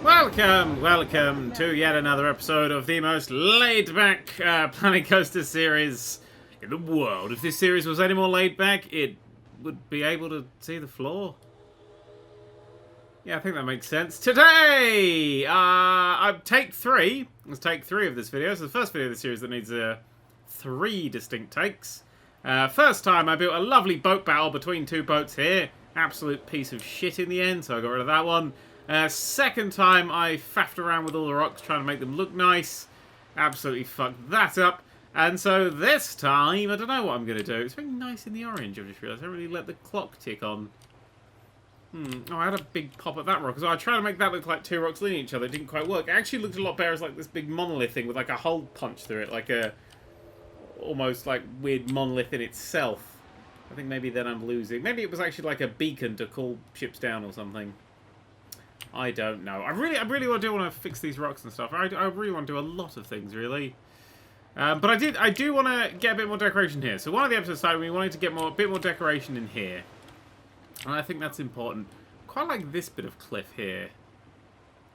Welcome to yet another episode of the most laid-back Planet Coaster series in the world. If this series was any more laid-back, it would be able to see the floor. Yeah, I think that makes sense. Today, take three. Let's take three of this video. So the first video of the series that needs 3 distinct takes. First time, I built a lovely boat battle between 2 boats here. Absolute piece of shit in the end, so I got rid of that one. Second time, I faffed around with all the rocks trying to make them look nice. Absolutely fucked that up. And so this time, I don't know what I'm going to do. It's very nice in the orange, I've just realised. I haven't really let the clock tick on. Oh, I had a big pop at that rock. So I tried to make that look like 2 rocks leaning each other. It didn't quite work. It actually looked a lot better as like this big monolith thing with like a hole punched through it. Like a almost like weird monolith in itself. I think maybe then I'm losing. Maybe it was actually like a beacon to call ships down or something. I don't know. I really want to fix these rocks and stuff. I really want to do a lot of things, really. But I do want to get a bit more decoration here. So one of the episodes started, we wanted to get a bit more decoration in here. And I think that's important. Quite like this bit of cliff here.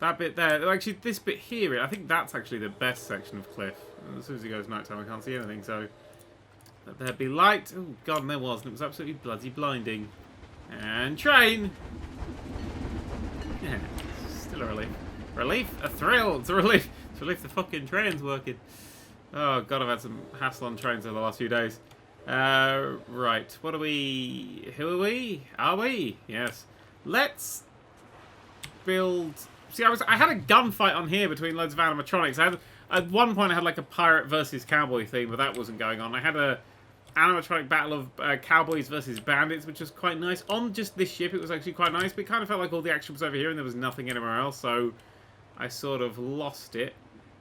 That bit there. Actually, this bit here, I think that's actually the best section of cliff. And as soon as it goes nighttime, I can't see anything, so... Let there be light. Oh, God, and there was. And it was absolutely bloody blinding. And train! Yeah, still a relief. Relief? A thrill! It's a relief! It's a relief the fucking train's working. Oh, God, I've had some hassle on trains over the last few days. Right, what are we... Who are we? Are we? Yes. Let's build... See, I had a gunfight on here between loads of animatronics. At one point, I had like a pirate versus cowboy theme, but that wasn't going on. I had a animatronic battle of cowboys versus bandits, which was quite nice. On just this ship, it was actually quite nice, but it kind of felt like all the action was over here and there was nothing anywhere else, so I sort of lost it.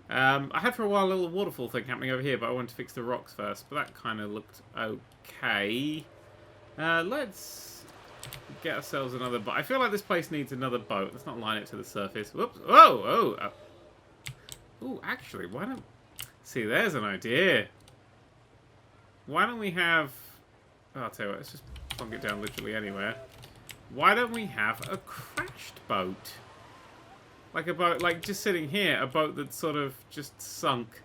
I had for a while a little waterfall thing happening over here, but I wanted to fix the rocks first, but that kind of looked okay. Let's get ourselves another boat. I feel like this place needs another boat. Let's not line it to the surface. Whoops. Oh! Ooh, actually, why don't... See, there's an idea. Why don't we have... Oh, I'll tell you what, let's just plonk it down literally anywhere. Why don't we have a crashed boat? Like a boat, like just sitting here, a boat that's sort of just sunk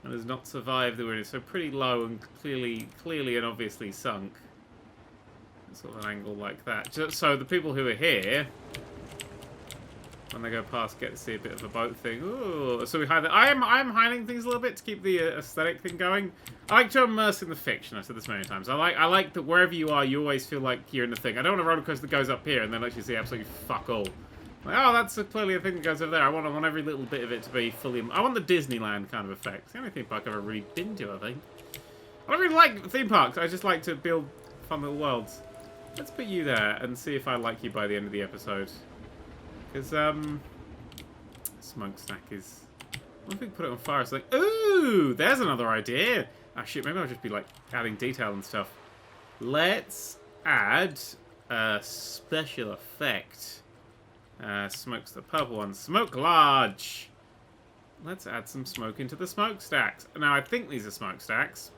and has not survived the wind. So pretty low and clearly and obviously sunk. Sort of an angle like that. Just so the people who are here, when they go past, get to see a bit of a boat thing. Ooh, so we hide that. I am hiding things a little bit to keep the aesthetic thing going. I like to immerse in the fiction. I've said this many times. I like that wherever you are, you always feel like you're in the thing. I don't want a roller coaster that goes up here and then actually see absolutely fuck all. Like, oh, that's clearly a thing that goes over there. I want every little bit of it to be fully... I want the Disneyland kind of effect. It's the only theme park I've ever really been to, I think. I don't really like theme parks. I just like to build fun little worlds. Let's put you there and see if I like you by the end of the episode. Because, smokestack is... What if we put it on fire? It's like, ooh, there's another idea. Ah, shit, maybe I'll just be, like, adding detail and stuff. Let's add a special effect. Smoke's the purple one. Smoke large. Let's add some smoke into the smokestacks. Now, I think these are smokestacks.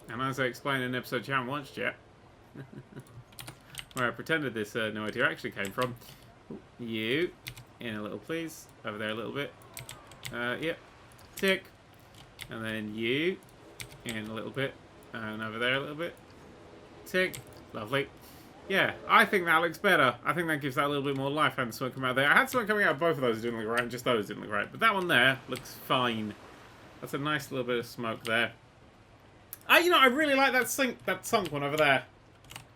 And as I explained in an episode you haven't watched yet, where I pretended this no idea actually came from. You. In a little, please. Over there a little bit. Yep. Tick. And then you. In a little bit. And over there a little bit. Tick. Lovely. Yeah, I think that looks better. I think that gives that a little bit more life and smoke coming out there. I had smoke coming out of both of those that didn't look right, and just those didn't look right. But that one there looks fine. That's a nice little bit of smoke there. You know, I really like that sunk one over there.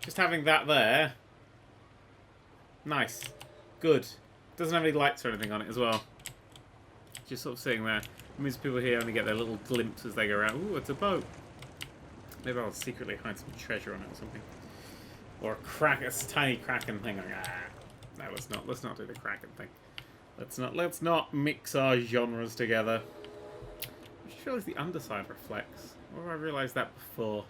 Just having that there. Nice. Good. Doesn't have any lights or anything on it as well. Just sort of sitting there. It means people here only get their little glimpse as they go around. Ooh, it's a boat. Maybe I'll secretly hide some treasure on it or something. Or a tiny kraken thing. No, let's not do the kraken thing. Let's not mix our genres together. I just realised the underside reflects. Or have I realised that before?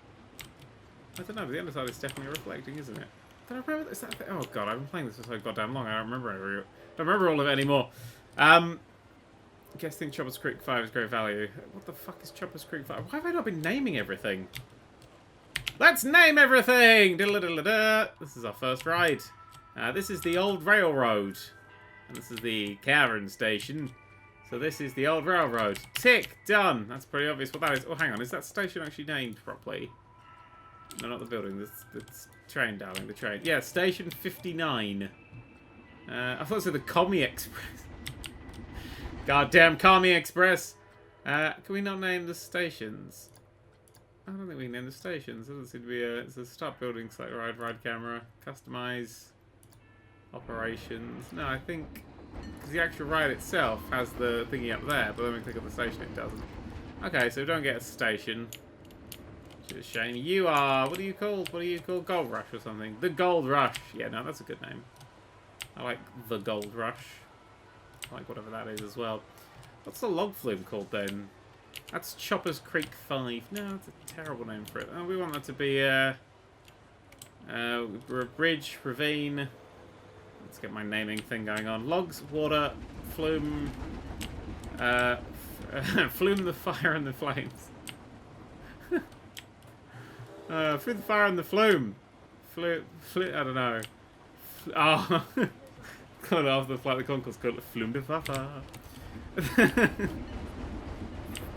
I don't know, but the underside is definitely reflecting, isn't it? Did I remember this? Oh god, I've been playing this for so goddamn long. I don't remember all of it anymore. Guessing Chopper's Creek 5 is great value. What the fuck is Chopper's Creek 5? Why have I not been naming everything? Let's name everything! This is our first ride. This is the old railroad. And this is the Cavern Station. So this is the old railroad. Tick! Done! That's pretty obvious what that is. Oh, hang on. Is that station actually named properly? No, not the building. The train, darling. The train. Yeah, Station 59. I thought it said the Commie Express. Goddamn Commie Express! Can we not name the stations? I don't think we can name the stations. There doesn't seem to be a... It's a start building, select ride camera, customize, operations. No, I think... Because the actual ride itself has the thingy up there, but then we click on the station, it doesn't. Okay, so we don't get a station. Which is a shame. You are... What are you called? What are you called? Gold Rush or something. The Gold Rush. Yeah, no, that's a good name. I like the Gold Rush. I like whatever that is as well. What's the log flume called then? That's Choppers Creek 5. No, that's a terrible name for it. Oh, we want that to be a bridge, ravine. Let's get my naming thing going on. Logs, water, flume, flume the fire and the flames. Through the fire and the flume. I don't know. Oh, called after the the concourse called Flume de Fafa.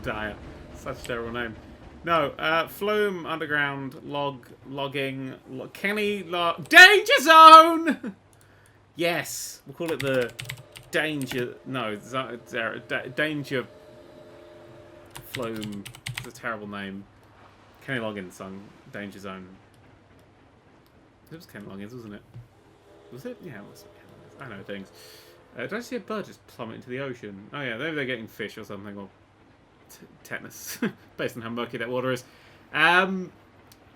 Dire. Such a terrible name. No, Flume, Underground, Logging, Kenny, Danger Zone! Yes! We'll call it the Danger... No, Danger... Flume. It's a terrible name. Kenny Loggins song, Danger Zone. It was Kenny Loggins, wasn't it? Was it? Yeah, it was. I know things. Did I see a bird just plummet into the ocean? Oh yeah, maybe they're getting fish or something, or tetanus, based on how murky that water is.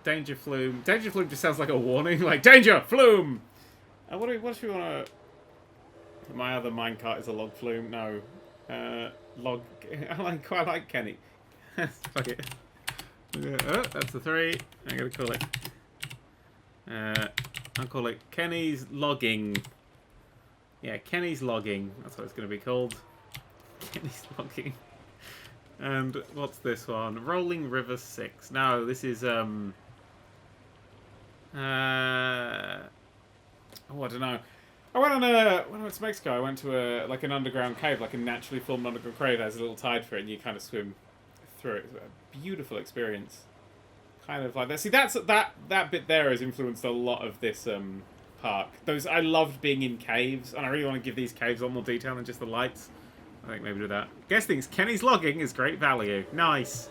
Danger Flume. Danger Flume just sounds like a warning, like Danger Flume. What if we want to? My other minecart is a log flume. No, log. I quite like Kenny. Fuck it. Oh, that's the 3. I'm gonna call it. I'll call it Kenny's Logging. Yeah, Kenny's Logging. That's what it's going to be called. Kenny's Logging. And what's this one? Rolling River 6. No, this is, oh, I don't know. when I went to Mexico, I went to like an underground cave, like a naturally formed underground cave that has a little tide for it, and you kind of swim through it. It's a beautiful experience. Kind of like that. See, that bit there has influenced a lot of this park. I loved being in caves, and I really want to give these caves a lot more detail than just the lights. I think maybe do that. Guess things. Kenny's Logging is great value. Nice.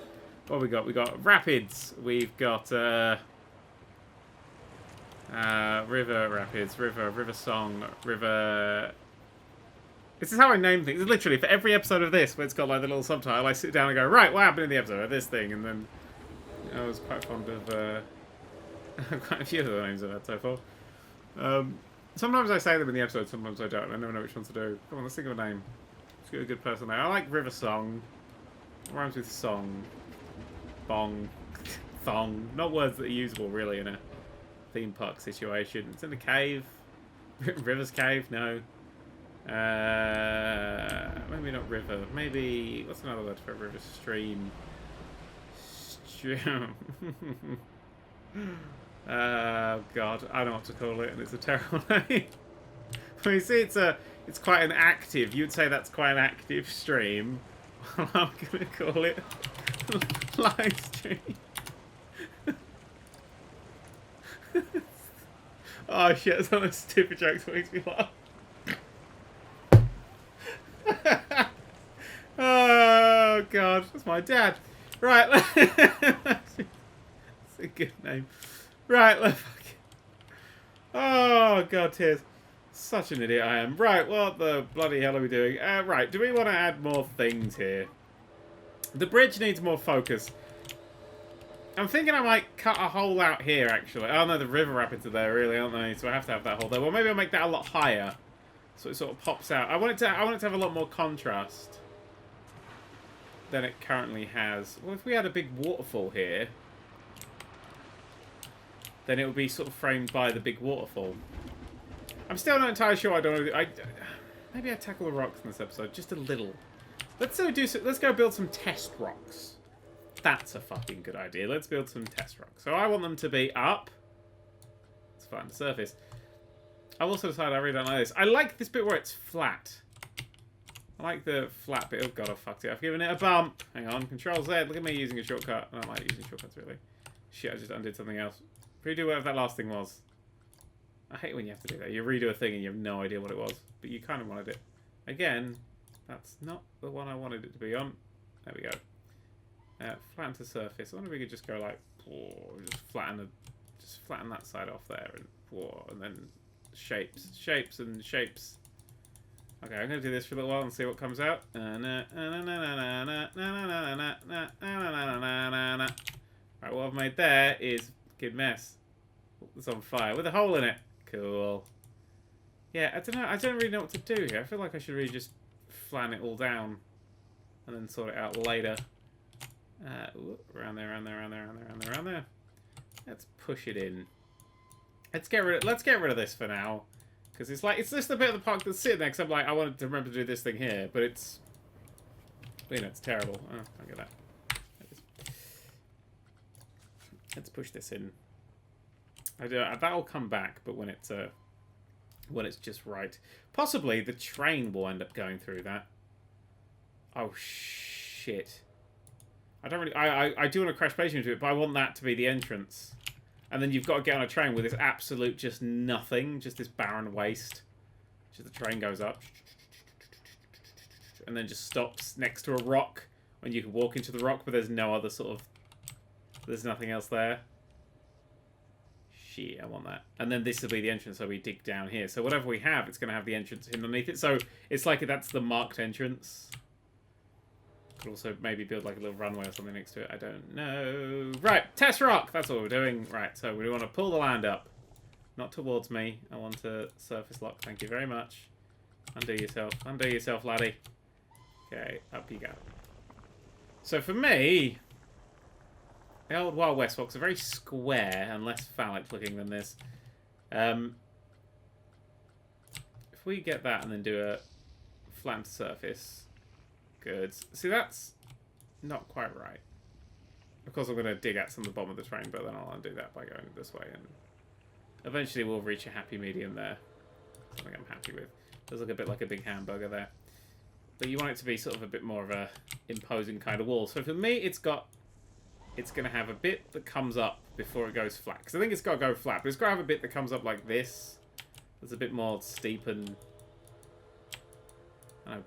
What have we got? We got rapids. We've got river rapids, river song, river. This is how I name things. Literally, for every episode of this, where it's got like the little subtitle, I sit down and go, right, what happened in the episode of this thing, and then I was quite fond of quite a few of the names I've had so far. Sometimes I say them in the episode, sometimes I don't. I never know which ones to do. Come on, let's think of a name. Let's get a good person there. I like River Song. It rhymes with song. Bong. Thong. Not words that are usable, really, in a theme park situation. It's in a cave. River's Cave? No. Maybe not river. Maybe... What's another word for a river? Stream. Oh god, I don't know what to call it, and it's a terrible name. Well, you see, it's quite an active. You'd say that's quite an active stream. Well, I'm gonna call it live stream. Oh shit, it's one of those stupid jokes that makes me laugh. Oh god, that's my dad. Right, that's a good name. Right, let's fucking... Oh god, tears. Such an idiot I am. Right, what the bloody hell are we doing? Right, do we want to add more things here? The bridge needs more focus. I'm thinking I might cut a hole out here, actually. Oh no, the river rapids are there, really, aren't they? So I have to have that hole there. Well, maybe I'll make that a lot higher, so it sort of pops out. I want it to have a lot more contrast than it currently has. Well, if we had a big waterfall here, then it would be sort of framed by the big waterfall. I'm still not entirely sure I don't know. Maybe I tackle the rocks in this episode just a little. Let's go build some test rocks. That's a fucking good idea. Let's build some test rocks. So I want them to be up. Let's find the surface. I've also decided I really don't like this. I like this bit where it's flat. I like the flat bit. Oh god, I fucked it. I've given it a bump. Hang on. Control Z. Look at me using a shortcut. I don't like using shortcuts, really. Shit, I just undid something else. Redo whatever that last thing was. I hate when you have to do that. You redo a thing and you have no idea what it was. But you kind of wanted it. Again, that's not the one I wanted it to be on. There we go. Flatten to surface. I wonder if we could just go like... just flatten that side off there. And then shapes. Shapes and shapes. Okay, I'm going to do this for a little while and see what comes out. Right, what I've made there is a good mess. It's on fire with a hole in it. Cool. Yeah, I don't know. I don't really know what to do here. I feel like I should really just flatten it all down and then sort it out later. Around there, around there, around there, around there, around there, around there. Let's push it in. Let's get rid of this for now. Because it's like, it's just a bit of the park that's sitting there, because I'm like, I wanted to remember to do this thing here, but it's, you know, it's terrible. Oh, I get that. Let's push this in. That'll come back, but when it's just right. Possibly the train will end up going through that. Oh, shit. I don't really, I do want to crash place into it, but I want that to be the entrance. And then you've got to get on a train with this absolute just nothing, just this barren waste. Just the train goes up. And then just stops next to a rock when you can walk into the rock, but there's no other sort of... There's nothing else there. Shit, I want that. And then this will be the entrance, so we dig down here. So whatever we have, it's going to have the entrance underneath it. So it's like that's the marked entrance. Could also maybe build like a little runway or something next to it. I don't know. Right, test rock. That's what we're doing. Right, so we want to pull the land up. Not towards me. I want a surface lock. Thank you very much. Undo yourself. Undo yourself, laddie. Okay, up you go. So for me, the old Wild West rocks are very square and less phallic looking than this. If we get that and then do a flattened surface... Good. See, that's not quite right. Of course, I'm going to dig at some of the bottom of the train, but then I'll undo that by going this way. And eventually we'll reach a happy medium there. Something I'm happy with. Does look a bit like a big hamburger there. But you want it to be sort of a bit more of a imposing kind of wall. So for me, it's going to have a bit that comes up before it goes flat. Because I think it's got to go flat, but it's got to have a bit that comes up like this. That's a bit more steep and...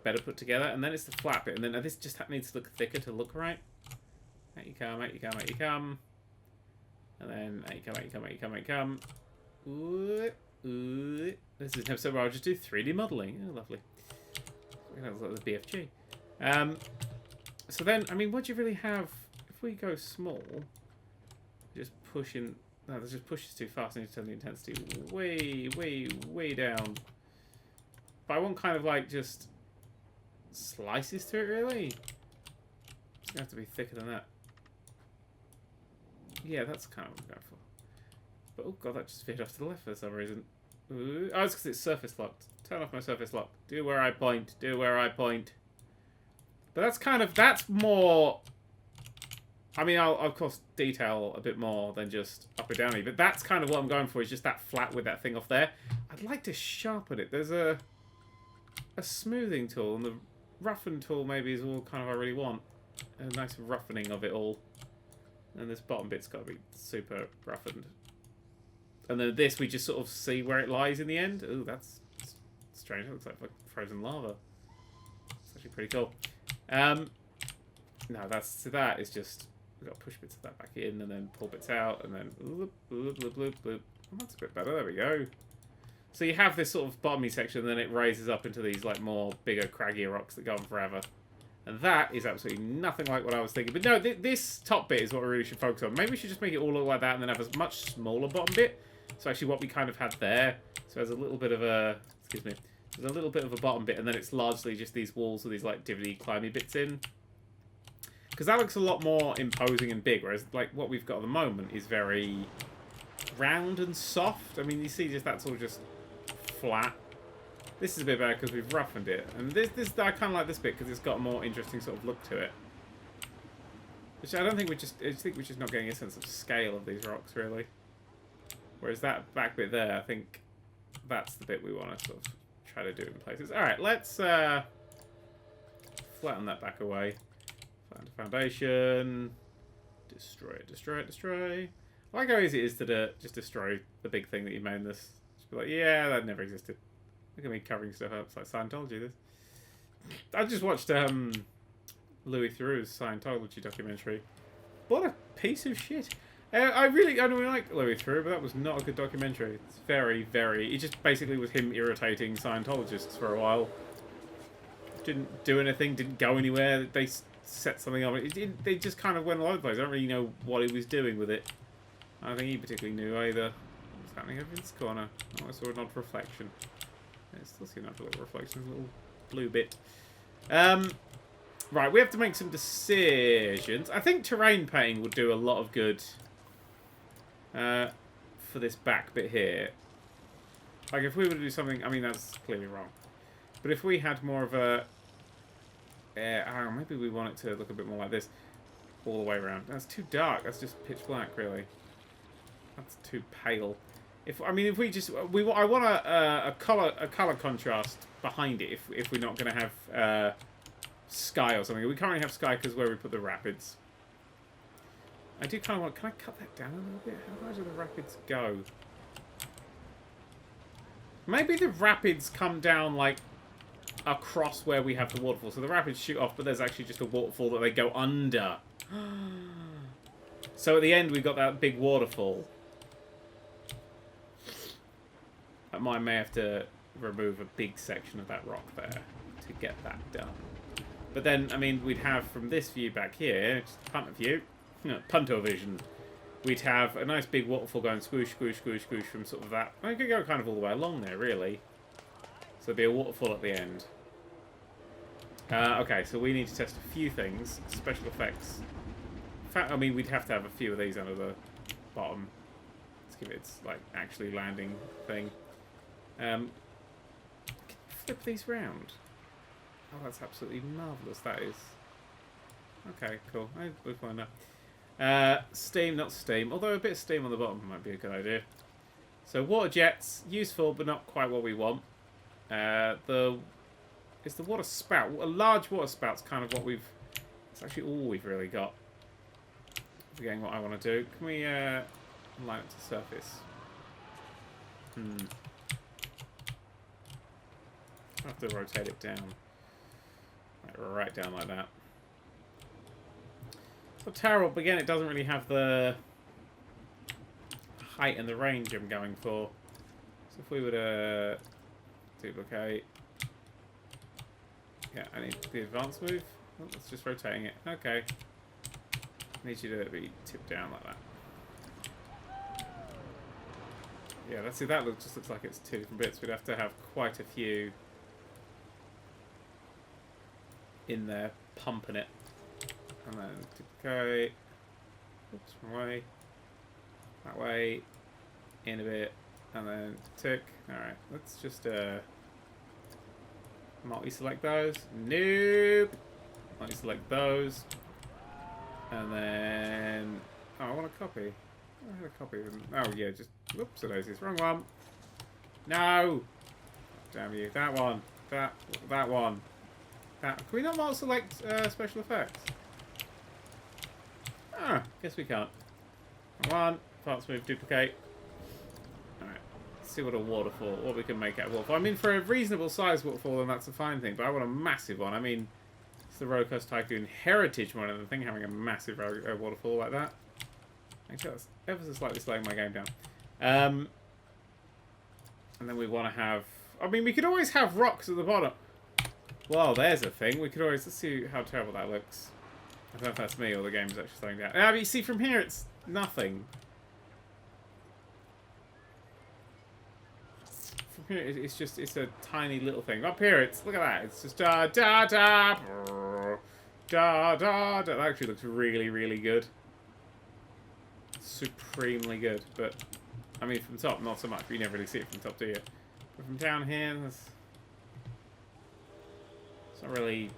better put together, and then it's the flat bit, and then this just needs to look thicker to look right. Out you come, out you come, out you come. And then out you come, out you come, out you come, out you come. Ooh, ooh. This is an episode where I'll just do 3D modelling. Oh, lovely. That looks like the BFG. So then, I mean, what do you really have? If we go small, just push in... No, this just pushes too fast. I need to turn the intensity way, way, way down. But I want kind of like just... slices to it, really? It's gonna have to be thicker than that. Yeah, that's kind of what I'm going for. But oh god, that just veered off to the left for some reason. Ooh. Oh, it's because it's surface locked. Turn off my surface lock. Do where I point. Do where I point. But that's kind of, that's more... I mean, I'll of course detail a bit more than just up or downy, but that's kind of what I'm going for, is just that flat with that thing off there. I'd like to sharpen it. There's a smoothing tool, and the roughen tool maybe is all kind of I really want. A nice roughening of it all. And this bottom bit's got to be super roughened. And then this, we just sort of see where it lies in the end. Ooh, that's strange. It looks like frozen lava. It's actually pretty cool. No, that is just... We've got to push bits of that back in, and then pull bits out, and then... Bloop, bloop, bloop, bloop, bloop. Oh, that's a bit better. There we go. So you have this sort of bottomy section, and then it raises up into these like more bigger, craggier rocks that go on forever. And that is absolutely nothing like what I was thinking. But no, this top bit is what we really should focus on. Maybe we should just make it all look like that and then have a much smaller bottom bit. So actually what we kind of had there. So there's a little bit of a... Excuse me. There's a little bit of a bottom bit, and then it's largely just these walls with these like divoty, climby bits in. Because that looks a lot more imposing and big, whereas like what we've got at the moment is very round and soft. I mean, you see just that's all just flat. This is a bit better because we've roughened it. And this I kind of like this bit because it's got a more interesting sort of look to it. Which I don't think I think we're just not getting a sense of scale of these rocks, really. Whereas that back bit there, I think that's the bit we want to sort of try to do in places. Alright, let's flatten that back away. Flatten the foundation. Destroy it, destroy it, destroy. I like how easy it is to just destroy the big thing that you made in this. Just be like, yeah, that never existed. Look at me covering stuff up. It's like Scientology, this. I just watched Louis Theroux's Scientology documentary. What a piece of shit. I don't like Louis Theroux, but that was not a good documentary. It's very, very... It just basically was him irritating Scientologists for a while. Didn't do anything, didn't go anywhere. They set something up. They just kind of went all over the place. I don't really know what he was doing with it. I don't think he particularly knew either. What's happening over in this corner? Oh, I saw an odd reflection. Yeah, I still see an odd little reflection. A little blue bit. Right, we have to make some decisions. I think terrain painting would do a lot of good for this back bit here. Like, if we were to do something... I mean, that's clearly wrong. But if we had more of a... I don't know, maybe we want it to look a bit more like this. All the way around. That's too dark. That's just pitch black, really. That's too pale. I want a color contrast behind it if we're not going to have sky or something. We currently have sky because where we put the rapids. I do kind of want... Can I cut that down a little bit? How far do the rapids go? Maybe the rapids come down, like, across where we have the waterfall. So the rapids shoot off, but there's actually just a waterfall that they go under. So at the end, we've got that big waterfall. I may have to remove a big section of that rock there to get that done. But then, I mean, we'd have from this view back here, just punter view, punter vision, we'd have a nice big waterfall going swoosh, swoosh, swoosh, swoosh from sort of that. I could go kind of all the way along there, really. So there'd be a waterfall at the end. Okay, so we need to test a few things. Special effects. In fact, I mean, we'd have to have a few of these under the bottom. Let's give it its, like, actually landing thing. Can you flip these round? Oh, that's absolutely marvellous, that is. Okay, cool. We'll find that. Steam, not steam. Although a bit of steam on the bottom might be a good idea. So water jets, useful, but not quite what we want. It's the water spout. A large water spout's kind of what we've... It's actually all we've really got. Forgetting what I want to do. Can we line it to surface? I have to rotate it down. Like, right down like that. It's not terrible, but again, it doesn't really have the height and the range I'm going for. So if we were to duplicate... Yeah, I need the advanced move. Oh, it's just rotating it. Okay. I need you to be tipped down like that. Yeah, let's see, that just looks like it's two different bits. We'd have to have quite a few in there pumping it. And then duplicate. Oops, wrong way. That way. In a bit. And then tick. Alright, let's just multi-select those. Nope. Multi-select those. And then... Oh, I want a copy. I had a copy of them. Oh, yeah, just... Whoops, daisies. Wrong one. No! Damn you. That one. That one. That... Can we not multi-select special effects? Ah, guess we can't. One. Parts move, duplicate. Alright. Let's see what a waterfall... What we can make out of a waterfall. I mean, for a reasonable size waterfall, then that's a fine thing. But I want a massive one. I mean... It's the Roller Coaster Tycoon Heritage one of the thing, having a massive waterfall like that. Actually, that's ever so slightly slowing my game down. And then we want to have... I mean, we could always have rocks at the bottom. Well, there's a thing. We could always... Let's see how terrible that looks. I don't know if that's me or the game's actually slowing down. But you see, from here, it's nothing. From here, it's just... It's a tiny little thing. Up here, it's... Look at that. It's just... Da, da, da... Da, da, da. That actually looks really, really good. Supremely good. But, I mean, from top, not so much. You never really see it from top, do you? But from down here, it's not really...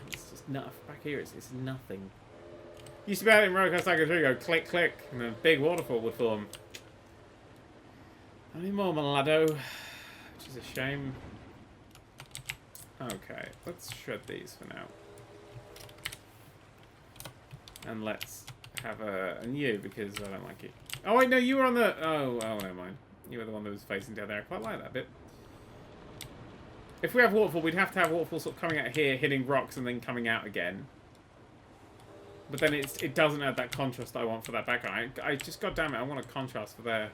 It's just not... Back here, it's nothing. Used to be out in Roller Coaster Tycoon 3, go click, click, and a big waterfall would form. Any more Malado, which is a shame. Okay, let's shred these for now. And let's have a new, because I don't like it. Oh wait, no, you were on the... Oh, never mind. You were the one that was facing down there. I quite like that bit. If we have waterfall, we'd have to have waterfall sort of coming out here, hitting rocks, and then coming out again. But then it doesn't add that contrast I want for that background. I just, goddammit, I want a contrast for there.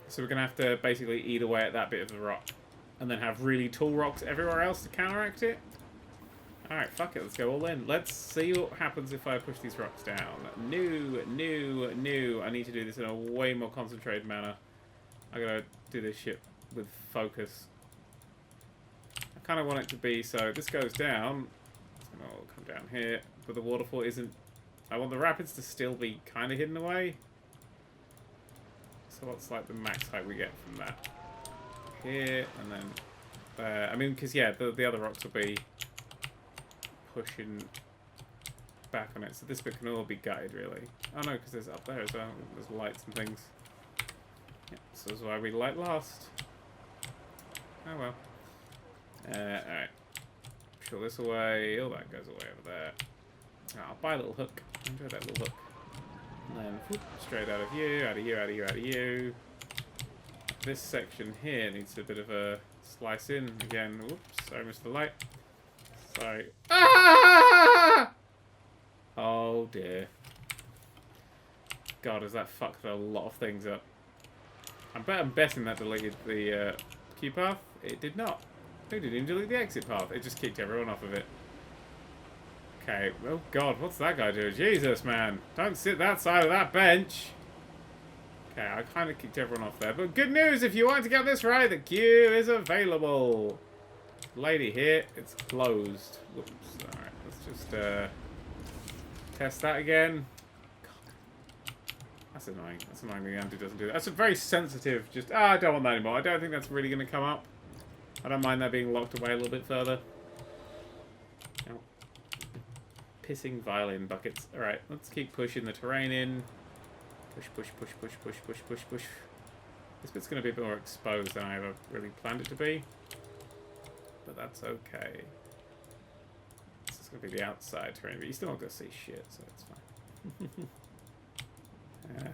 So we're going to have to basically eat away at that bit of the rock. And then have really tall rocks everywhere else to counteract it. Alright, fuck it, let's go all in. Let's see what happens if I push these rocks down. No. I need to do this in a way more concentrated manner. I gotta do this shit with focus. I kind of want it to be so this goes down. It's gonna all come down here. But the waterfall isn't... I want the rapids to still be kind of hidden away. So what's like the max height we get from that? Here, and then there. I mean, because, yeah, the other rocks will be pushing back on it. So this bit can all be gutted, really. Oh, no, because there's up there as well. There's lights and things. Yeah, so that's why we light last. Oh, well. Alright. Peel this away. All that goes away over there. Oh, I'll buy a little hook. Enjoy that little hook. And then, whoop, straight out of you, out of you, out of you, out of you. This section here needs a bit of a slice in. Again, whoops, sorry, Mr. Light. Sorry. Ah! Oh, dear. God, has that fucked a lot of things up. I'm betting that deleted the queue path. It did not. It didn't even delete the exit path. It just kicked everyone off of it. Okay. Oh, God, what's that guy doing? Jesus, man. Don't sit that side of that bench. Okay, I kind of kicked everyone off there. But good news, if you want to get this right, the queue is available. Lady here, it's closed. Whoops. Alright, let's just test that again. God. That's annoying. That's annoying the Andy doesn't do that. That's a very sensitive, just, I don't want that anymore. I don't think that's really going to come up. I don't mind that being locked away a little bit further. Oh. Pissing violin buckets. Alright, let's keep pushing the terrain in. Push. This bit's going to be a bit more exposed than I ever really planned it to be. But that's okay. This is going to be the outside terrain, but you're still not going to see shit, so it's fine.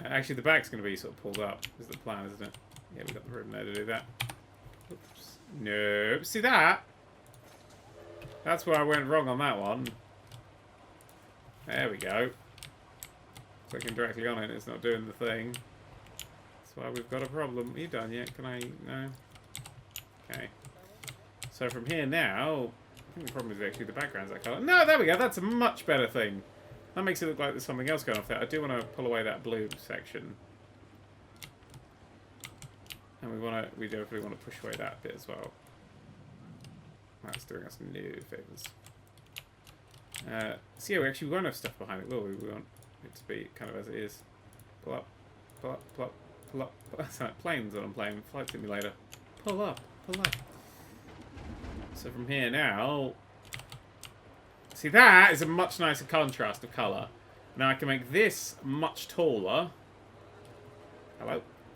Actually, the back's going to be sort of pulled up, is the plan, isn't it? Yeah, we've got the room there to do that. Oops. Nope. See that? That's where I went wrong on that one. There we go. Clicking directly on it, it's not doing the thing. That's why we've got a problem. Are you done yet? Can I... No? Okay. So from here now... I think the problem is actually the background's that colour. No, there we go. That's a much better thing. That makes it look like there's something else going off there. I do want to pull away that blue section. And we definitely want to push away that bit as well. That's doing us no favours. So yeah, we actually won't have stuff behind it, will we? We want it to be kind of as it is. Pull up, pull up, pull up, pull up. That's like planes that I'm playing, Flight Simulator. Pull up, pull up. So from here now... See, that is a much nicer contrast of colour. Now I can make this much taller. Hello.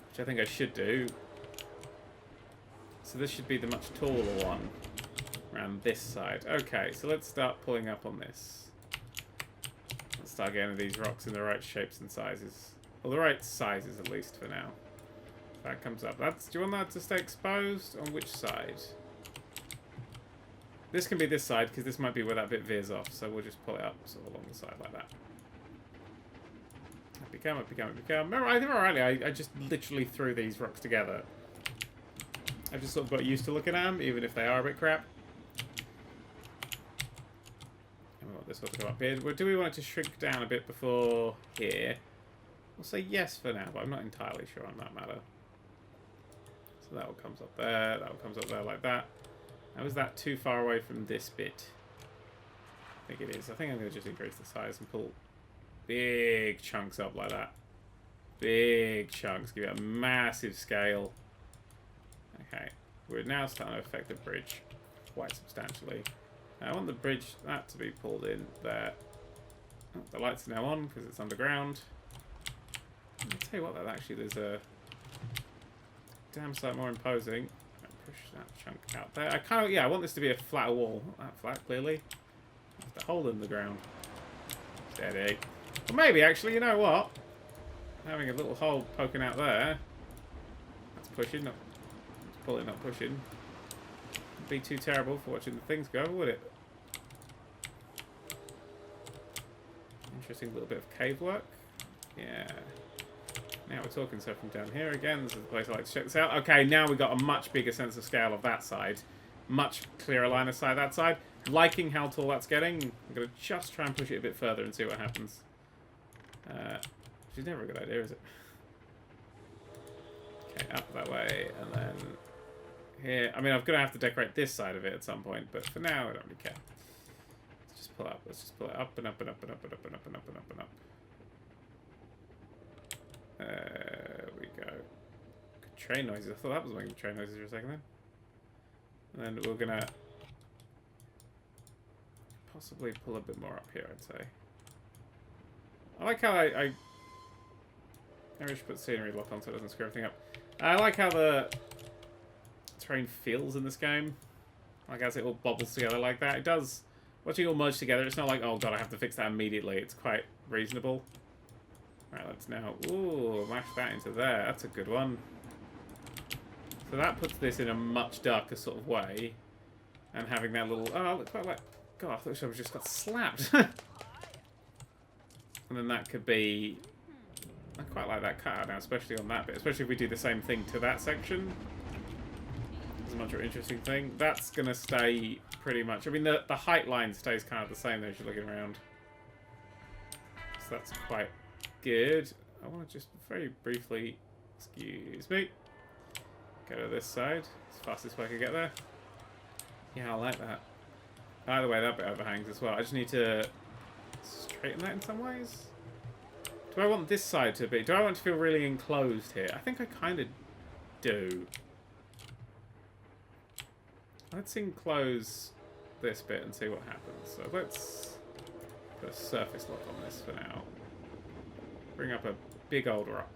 Which I think I should do. So this should be the much taller one. Around this side. Okay, so let's start pulling up on this. Let's start getting these rocks in the right shapes and sizes. Well, the right sizes at least for now. That comes up. Do you want that to stay exposed? On which side? This can be this side, because this might be where that bit veers off. So we'll just pull it up sort of along the side like that. Up you come, up you come, up you come. Remember, I think alright, I just literally threw these rocks together. I've just sort of got used to looking at them, even if they are a bit crap. And we want this one to go up here. Do we want it to shrink down a bit before here? We'll say yes for now, but I'm not entirely sure on that matter. So that all comes up there, that all comes up there like that. Now, is that too far away from this bit? I think it is. I think I'm going to just increase the size and pull big chunks up like that. Big chunks. Give it a massive scale. Okay. We're now starting to affect the bridge quite substantially. Now, I want the bridge, that to be pulled in there. Oh, the lights are now on because it's underground. I'll tell you what, though, actually, there's a damn sight more imposing. Push that chunk out there. I kind of, yeah, I want this to be a flatter wall. Not that flat, clearly. There's a hole in the ground. Steady. Well, maybe, actually, you know what? Having a little hole poking out there. That's pushing, not pulling, not pushing. Wouldn't be too terrible for watching the things go, would it? Interesting little bit of cave work. Yeah. Now we're talking. So from down here again, this is the place I like to check this out. Okay, now we've got a much bigger sense of scale of that side. Much clearer line of sight that side. Liking how tall that's getting. I'm going to just try and push it a bit further and see what happens. Which is never a good idea, is it? Okay, up that way, and then here. I mean, I'm going to have to decorate this side of it at some point, but for now, I don't really care. Let's just pull up. Let's just pull it up and up and up and up and up and up and up and up and up. There we go. Good train noises. I thought that was making train noises for a second then. And then we're gonna possibly pull a bit more up here, I'd say. I like how I maybe I should put scenery lock on so it doesn't screw everything up. I like how the terrain feels in this game. Like as it all bobbles together like that. It does. Watching it all merge together, it's not like, oh god, I have to fix that immediately. It's quite reasonable. Right, let's now, ooh, mash that into there. That's a good one. So that puts this in a much darker sort of way. And having that little, oh, look quite like, god, I thought I just got slapped. And then that could be, I quite like that cutout now, especially on that bit. Especially if we do the same thing to that section. It's a much more interesting thing. That's going to stay pretty much, I mean, the height line stays kind of the same as you're looking around. So that's quite good. I want to just very briefly, excuse me, go to this side. It's the fastest way I can get there. Yeah, I like that. By the way, that bit overhangs as well. I just need to straighten that in some ways. Do I want this side to be? Do I want to feel really enclosed here? I think I kind of do. Let's enclose this bit and see what happens. So let's put a surface lock on this for now. Bring up a big old rock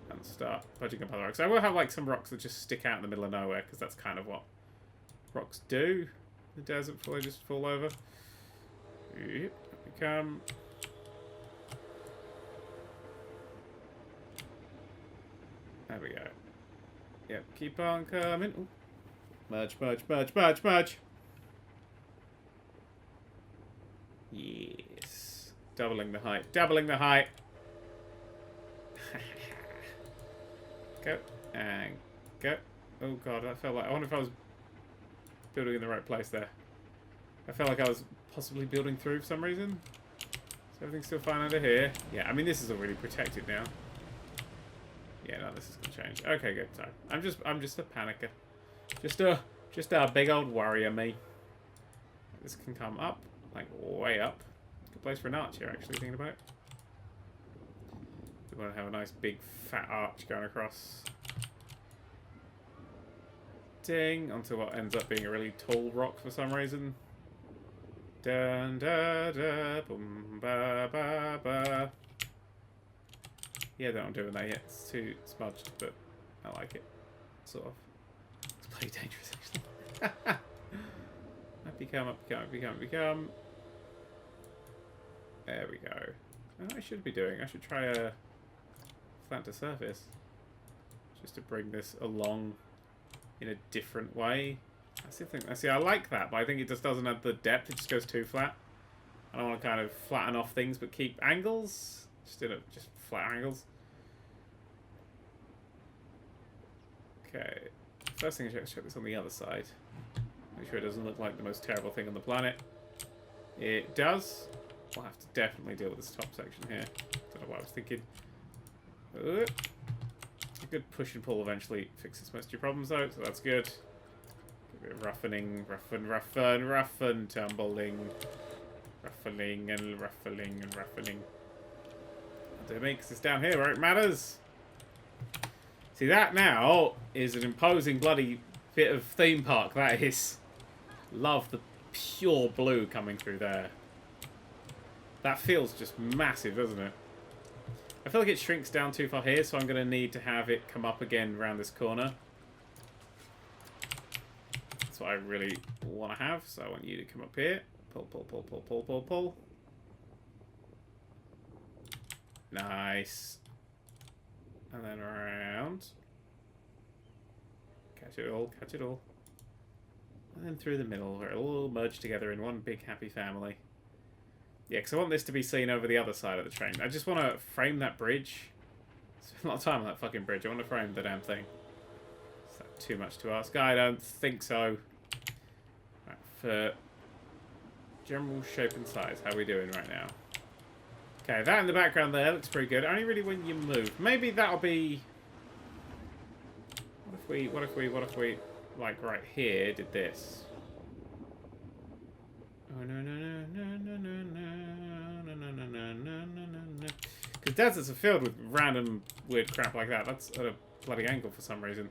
and start budging up other rocks. I will have like some rocks that just stick out in the middle of nowhere because that's kind of what rocks do in the desert before they just fall over. Yep, become. There we go. Yep, keep on coming. Ooh. Merge, merge, merge, merge, merge. Yes. Doubling the height. Doubling the height. Go. And go. Oh god, that felt like... I wonder if I was building in the right place there. I felt like I was possibly building through for some reason. Is everything still fine under here? Yeah, I mean, this is already protected now. Yeah, no, this is gonna change. Okay, good. So I'm just a panicker. Just a big old warrior, me. This can come up, like way up. Good place for an arch here, actually, thinking about it. We want to have a nice big fat arch going across. Ding, onto what ends up being a really tall rock for some reason. Dun da da boom ba ba ba. Yeah, I'm doing that yet. It's too smudged, but I like it. Sort of. It's pretty dangerous, actually. Up you come, up you come, up you come, up you come. There we go. What I should be doing, I should try a flat to surface. Just to bring this along in a different way. That's the thing. See, I like that, but I think it just doesn't have the depth. It just goes too flat. I don't want to kind of flatten off things, but keep angles. Just flat angles. Okay. First thing, let's check this on the other side. Make sure it doesn't look like the most terrible thing on the planet. It does. We'll have to definitely deal with this top section here. Don't know what I was thinking. A good push and pull eventually fixes most of your problems, though, so that's good. A bit of roughening, roughen, tumbling. Ruffling and ruffling and ruffling. That'll do me, because it's down here where it matters. See, that now is an imposing bloody bit of theme park, that is. Love the pure blue coming through there. That feels just massive, doesn't it? I feel like it shrinks down too far here, so I'm going to need to have it come up again around this corner. That's what I really want to have, so I want you to come up here. Pull, pull, pull, pull, pull, pull, pull. Nice. And then around. Catch it all, catch it all. And then through the middle, where it'll all merge together in one big happy family. Yeah, because I want this to be seen over the other side of the train. I just want to frame that bridge. Spend a lot of time on that fucking bridge. I want to frame the damn thing. Is that too much to ask? I don't think so. Right, for general shape and size, how are we doing right now? Okay, that in the background there looks pretty good. Only really when you move. Maybe that'll be... What if we, like right here, did this? Oh, no, no, no, no, no, no, no, no, no, no, no, no, no, no. Because deserts are filled with random weird crap like that. That's at a bloody angle for some reason.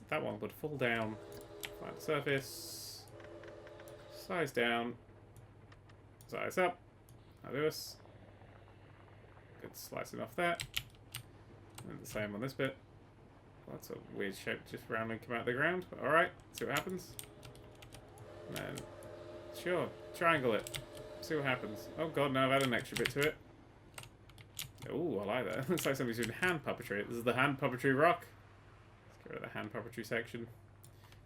That one would fall down. Flat surface. Size down. Size up. I'll do this. Good slicing off that. And the same on this bit. Well, that's a weird shape just randomly come out of the ground. But alright, see what happens. And then, sure, triangle it. See what happens. Oh god, now I've added an extra bit to it. Ooh, I like that. Looks like somebody's doing hand puppetry. This is the hand puppetry rock. Let's get rid of the hand puppetry section.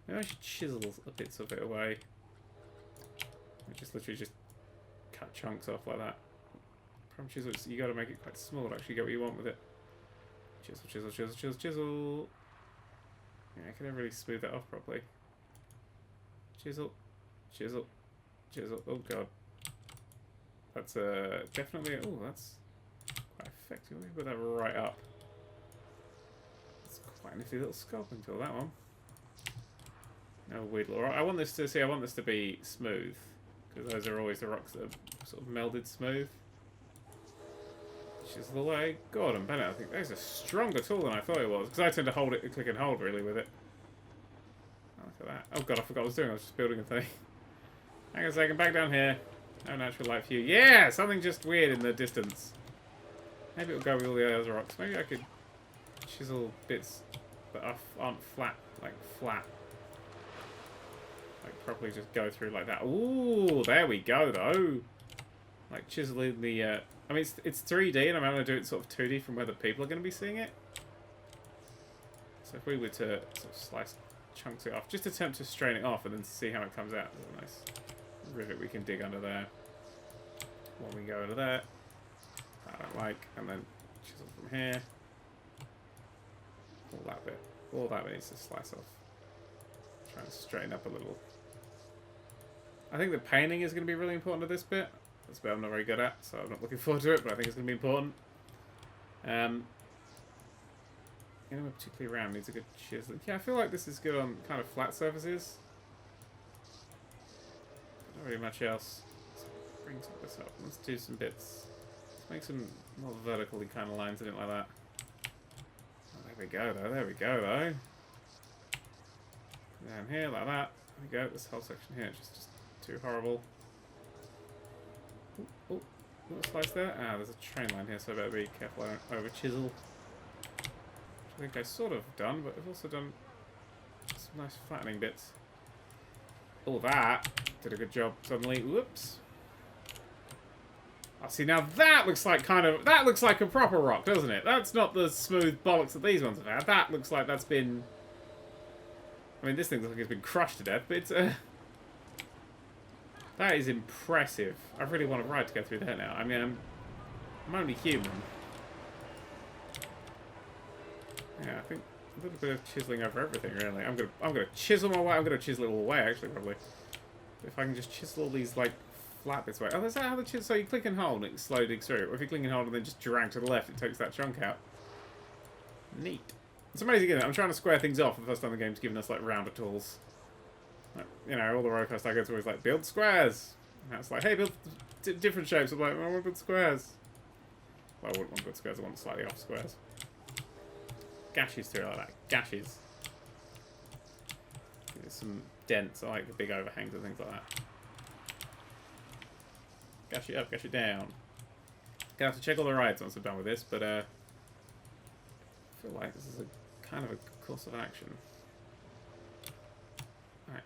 Maybe I should chisel a bits of it away. Just literally just cut chunks off like that. From chisel, you got to make it quite small to actually get what you want with it. Chisel, chisel, chisel, chisel, chisel. Yeah, I can never really smooth that off properly. Chisel, chisel, chisel. Oh god, that's definitely. Oh, that's quite effective. Let me put that right up. It's quite a nifty little sculpting tool, that one. No weird little rock. I want this to be smooth, because those are always the rocks that are sort of melded smooth. Chisel away. God, and Bennett, I think that's a stronger tool than I thought it was, because I tend to hold it, click and hold really with it. Oh, look at that. Oh god, I forgot what I was doing. I was just building a thing. Hang on a second, back down here. No natural light view. Yeah, something just weird in the distance. Maybe it'll go with all the other rocks. Maybe I could chisel bits that aren't flat, like flat. Like properly just go through like that. Ooh, there we go though. Like chiseling the. I mean, it's 3D, and I'm going to do it sort of 2D from where the people are going to be seeing it. So if we were to sort of slice chunks it off, just attempt to strain it off and then see how it comes out. There's a nice rivet we can dig under there. One we go under there. I don't like, and then chisel from here. All that bit. All that bit needs to slice off. Try and straighten up a little. I think the painting is going to be really important to this bit. That's a bit I'm not very good at, so I'm not looking forward to it, but I think it's going to be important. Anywhere particularly around needs a good chisel. Yeah, I feel like this is good on kind of flat surfaces. Not really much else. Let's bring some of this up. Let's do some bits. Let's make some more vertically kind of lines in it like that. Oh, there we go, though. There we go, though. Down here, like that. There we go. This whole section here is just too horrible. Oh, little slice there. Ah, there's a train line here, so I better be careful I don't over chisel. Which I think I've sort of done, but I've also done some nice flattening bits. All that did a good job suddenly. Whoops. Oh, see, now that looks like that looks like a proper rock, doesn't it? That's not the smooth bollocks that these ones have had. That looks like that's been. I mean, this thing looks like it's been crushed to death, but it's that is impressive. I really want a ride to go through there now. I mean, I'm only human. Yeah, I think a little bit of chiseling over everything, really. I'm gonna chisel my way. I'm gonna chisel it all away, actually, probably. If I can just chisel all these like flat bits away. Oh, that's how the chisel. So you click and hold, and it slowly digs through. Or if you click and hold and then just drag to the left, it takes that chunk out. Neat. It's amazing, isn't it? I'm trying to square things off. The first time the game's given us like rounder tools. Like, you know, all the roller coaster I go to always like build squares. And it's like, hey, build different shapes. I'm like, well, I want to build squares. Well, I wouldn't want to build squares. I want slightly off squares. Gashes through like that. Gashes. There's some dents. I like the big overhangs and things like that. Gash it up, gash it down. Gonna have to check all the rides once I'm done with this, but I feel like this is a kind of a course of action. Alright,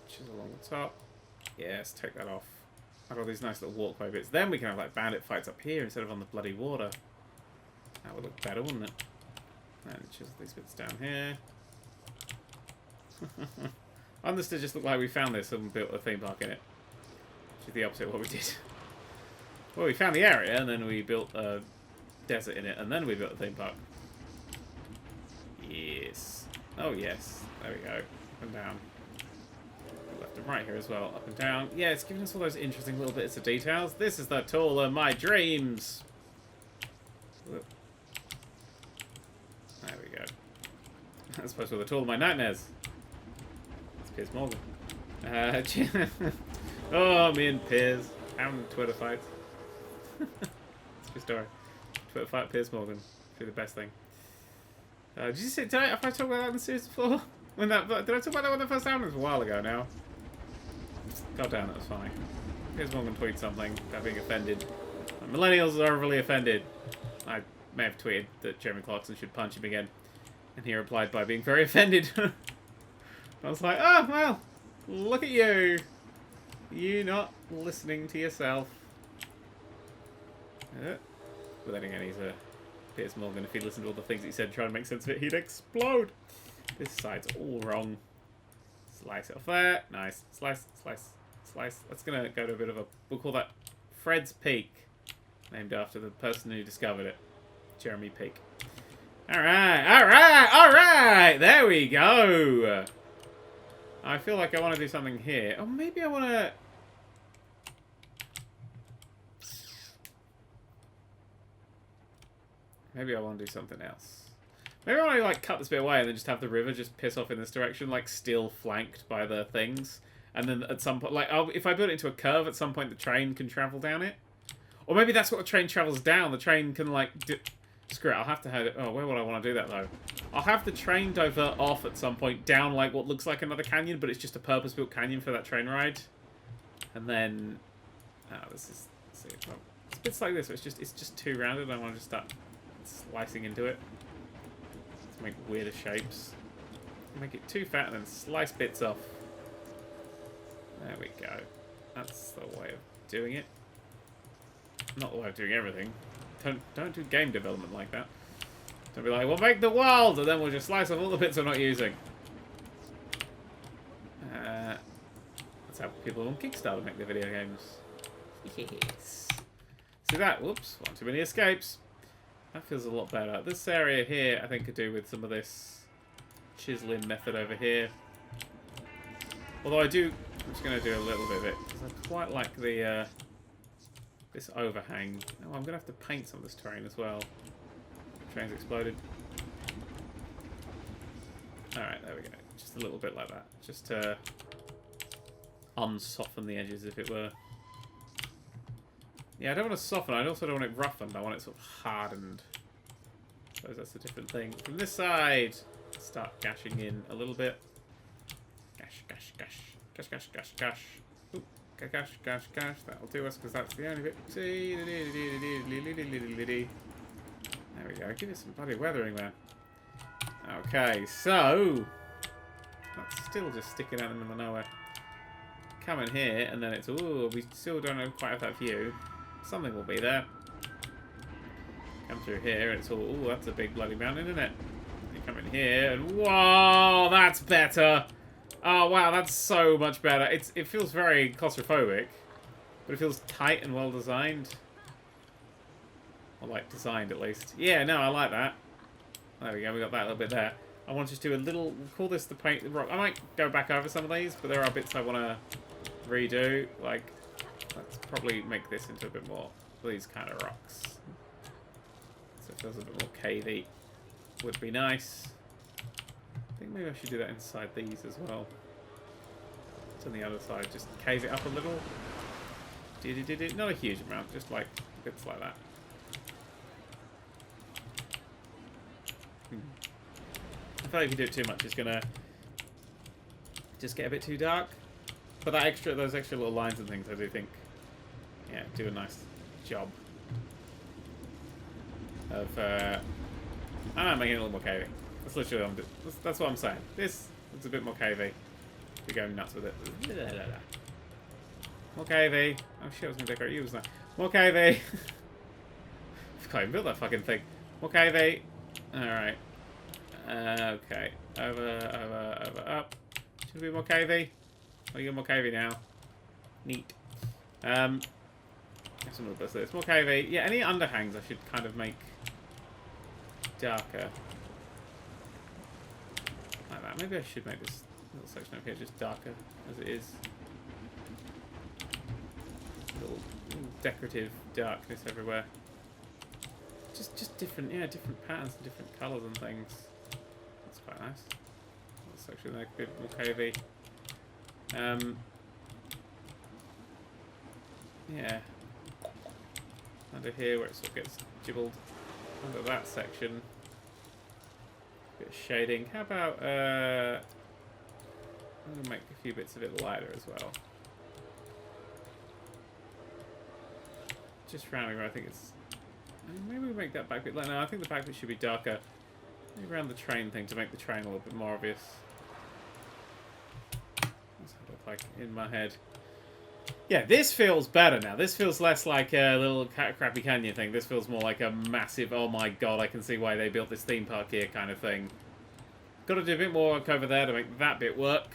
chisel along the top. Yes, take that off. I've got these nice little walkway bits. Then we can have like bandit fights up here instead of on the bloody water. That would look better, wouldn't it? And chisel these bits down here. I want this to just look like we found this and built a theme park in it. Which is the opposite of what we did. Well, we found the area and then we built a desert in it and then we built a theme park. Yes. Oh yes. There we go. Up and down. Left and right here as well. Up and down. Yeah, it's giving us all those interesting little bits of details. This is the tool of my dreams. Whoop. There we go. That's supposed to be the tool of my nightmares. It's Piers Morgan. Oh, me and Piers having Twitter fights. It's a good story. Twitter fight Piers Morgan. Be the best thing. Did you see? Have I talked about that in the series before? Did I talk about that when the first happened? It was a while ago now. God damn, that was funny. Piers Morgan tweeted something about being offended. Millennials are overly offended. I may have tweeted that Jeremy Clarkson should punch him again. And he replied by being very offended. I was like, oh, well, look at you. You not listening to yourself. But then again, he's a Piers Morgan. If he listened to all the things he said, trying to make sense of it, he'd explode. This side's all wrong. Slice it off there. Nice. Slice, slice, slice. That's going to go to a bit of a... We'll call that Fred's Peak. Named after the person who discovered it. Jeremy Peak. Alright, alright, alright! There we go! I feel like I want to do something here. Oh, maybe I want to... Maybe I want to do something else. Maybe I want to, like, cut this bit away and then just have the river just piss off in this direction, like, still flanked by the things. And then at some point, like, if I build it into a curve, at some point the train can travel down it. Or maybe that's what the train travels down. The train can, like... Screw it, I'll have to have it... Oh, where would I want to do that, though? I'll have the train divert off at some point down, like, what looks like another canyon, but it's just a purpose-built canyon for that train ride. And then... Oh, this is... See, well, it's bits like this, where it's just too rounded, and I want to just start slicing into it. To make weirder shapes. Make it too fat, and then slice bits off. There we go. That's the way of doing it. Not the way of doing everything. Don't do game development like that. Don't be like, we'll make the world, and then we'll just slice off all the bits we're not using. That's how people on Kickstarter make their video games. Yes. See that? Whoops. One too many escapes. That feels a lot better. This area here, I think, could do with some of this chiseling method over here. Although I'm just going to do a little bit of it, because I quite like the... this overhang. Oh, I'm going to have to paint some of this terrain as well. Train's exploded. Alright, there we go. Just a little bit like that. Just to unsoften the edges, if it were. Yeah, I don't want to soften. I also don't want it roughened. I want it sort of hardened. I suppose that's a different thing. From this side, start gashing in a little bit. Gash, gash, gash. Gash, gash, gash, gash. Gash, gash, gash. That'll do us because that's the only bit. There we go. Give it some bloody weathering there. Okay, so that's still just sticking out in the middle of nowhere. Come in here, and then it's we still don't quite have that view. Something will be there. Come through here, and it's all that's a big bloody mountain, isn't it? You come in here, and whoa, that's better. Oh wow, that's so much better. It feels very claustrophobic, but it feels tight and well designed. Or like designed at least. Yeah, no, I like that. There we go, we got that little bit there. I want to just do a little, we'll call this the paint the rock. I might go back over some of these, but there are bits I want to redo. Like, let's probably make this into a bit more these kind of rocks. So it feels a bit more cavey. Would be nice. I think maybe I should do that inside these as well. It's on the other side, just cave it up a little. Not a huge amount, just like bits like that. I feel like if you do it too much, it's gonna just get a bit too dark. But those extra little lines and things, I do think, yeah, do a nice job. of, I don't know, making it a little more cavey. That's literally what I'm doing. That's what I'm saying. This looks a bit more cavey. We're going nuts with it. More cavey. Oh shit, I was going to decorate you, wasn't I? More cavey. I can't even build that fucking thing. More cavey. Alright. Okay. Over, up. Should be more cavey. Oh, you're more cavey now. Neat. Some of this. More cavey. Yeah, any underhangs I should kind of make darker. Like that. Maybe I should make this little section over here just darker as it is. Little decorative darkness everywhere. Just different, yeah, different patterns and different colours and things. That's quite nice. That's actually like a bit more cavey. Yeah. Under here where it sort of gets jibbled. Under that section. Bit of shading. How about I'm gonna make a few bits of it lighter as well. Just rounding where I think it's. Maybe we make that back bit. No, I think the back bit should be darker. Maybe around the train thing to make the train a little bit more obvious. That's how it looks like in my head. Yeah, this feels better now. This feels less like a little crappy canyon thing. This feels more like a massive, oh my god, I can see why they built this theme park here kind of thing. Got to do a bit more work over there to make that bit work.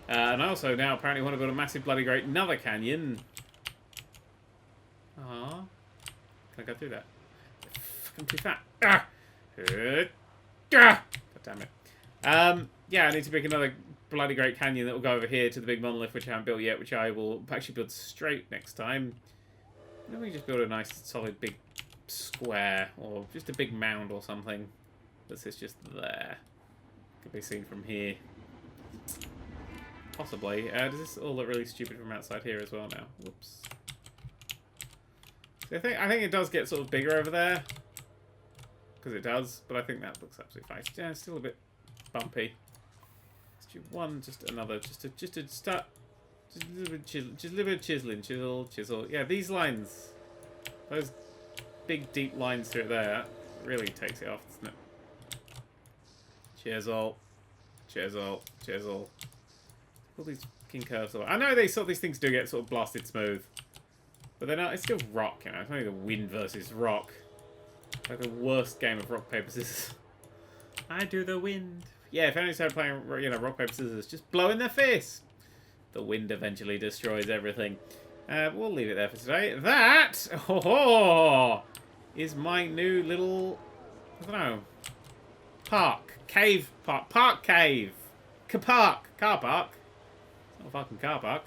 And I also now apparently want to build a massive bloody great another canyon. Aww. Can I go through that? I'm too fat. Ah! God damn it. Yeah, I need to make another bloody great canyon that will go over here to the big monolith, which I haven't built yet, which I will actually build straight next time. Then we just build a nice solid big square, or just a big mound or something. This is just there. Could be seen from here. Possibly. Does this all look really stupid from outside here as well now? Whoops. So I think it does get sort of bigger over there. Because it does, but I think that looks absolutely fine. Yeah, it's still a bit bumpy. Let's do one, just another, just to start, just a little bit of chiseling, chisel. Yeah, these lines, those big deep lines through there, that really takes it off, doesn't it? Chisel. All these fucking curves. I know these things do get sort of blasted smooth, but they're not. It's still rock, you know. It's only the wind versus rock. Like the worst game of rock, paper, scissors. I do the wind. Yeah, if anyone started playing, you know, rock, paper, scissors, just blow in their face. The wind eventually destroys everything. We'll leave it there for today. That, is my new little, I don't know, cave park. Car park. It's not a fucking car park.